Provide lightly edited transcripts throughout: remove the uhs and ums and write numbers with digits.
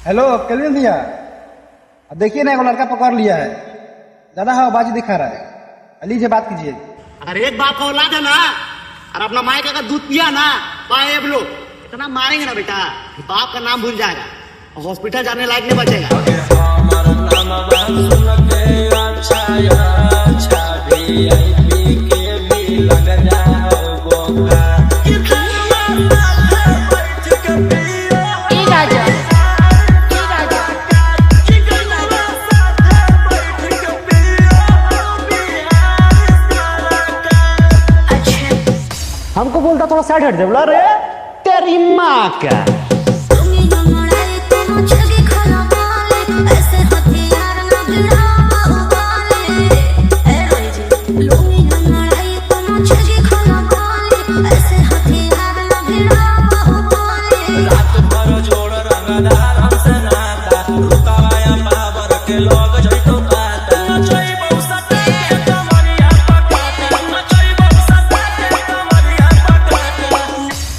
Hello कलीन भैया, अब देखिए ना, एगो लड़का पकड़ लिया है, ज्यादा हवाबाजी दिखा रहा है। लीजिए बात कीजिए। अरे एक बाप का औलाद है ना, और अपना माई का दूध पिया ना, पाए लोग इतना मारेंगे ना बेटा, बाप का नाम भूल जाएगा और हॉस्पिटल जाने लायक नहीं बचेगा। हमको बोलता थोड़ा साइड हट जा, बोला रे तेरी माँ का।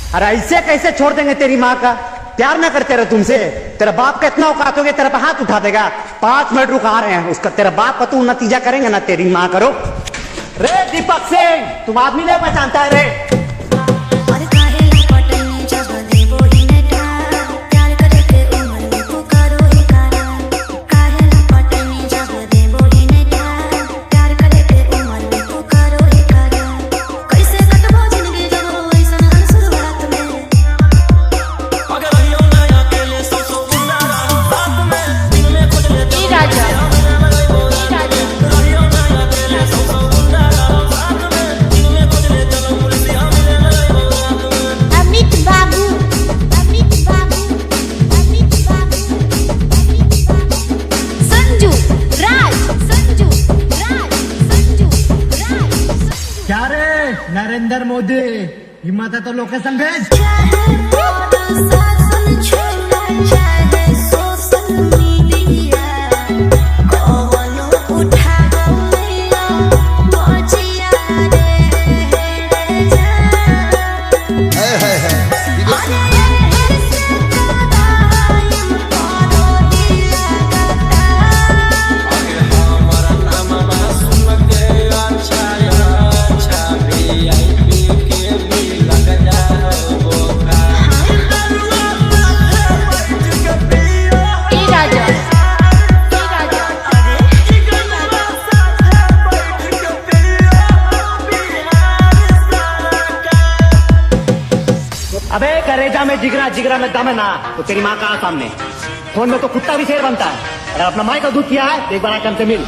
अरे ऐसे कैसे छोड़ देंगे तेरी माँ का? प्यार ना करते रहे तुमसे? तेरा बाप का इतना औकात हो गया, तेरे पे हाथ उठा देगा। 5 मिनट रुका रहे हैं, उसका तेरा बाप का तू नतीजा करेंगे ना, तेरी माँ करो। रे दीपक सिंह, तुम आदमी नहीं पहचानता है रे? क्या रे नरेंद्र मोदी, हिम्मत है तो लोकेशन भेज। अबे करेजा में जिगरा, जिगरा में दम है ना, तो तेरी माँ का सामने फोन में तो कुत्ता भी शेर बनता है। अगर अपना माँ का दूध किया है तो एक बार आकर हमसे मिल।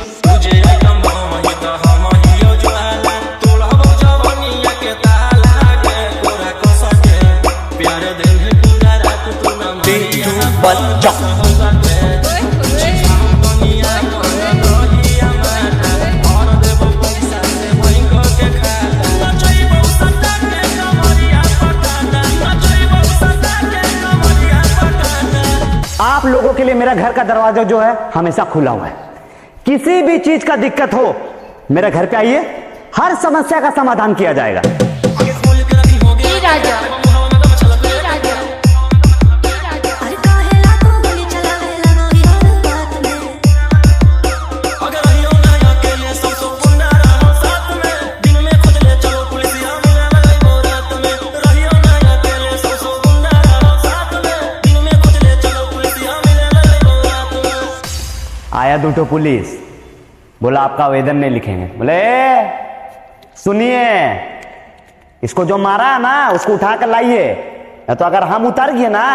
आप लोगों के लिए मेरा घर का दरवाजा जो है हमेशा खुला हुआ है। किसी भी चीज का दिक्कत हो मेरे घर पे आइए, हर समस्या का समाधान किया जाएगा। आया दूठो पुलिस, बोला आपका आवेदन नहीं लिखेंगे। बोले सुनिए, इसको जो मारा है ना उसको उठा कर लाइए, तो अगर हम उतर गए ना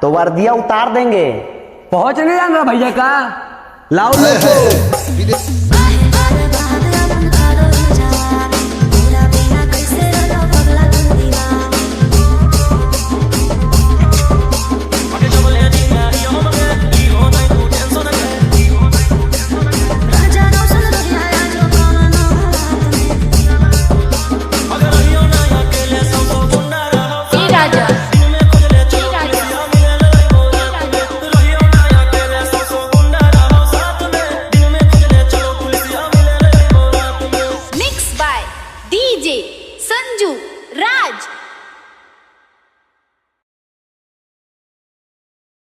तो वर्दिया उतार देंगे। पहुंच नहीं जाना भैया का, लाओ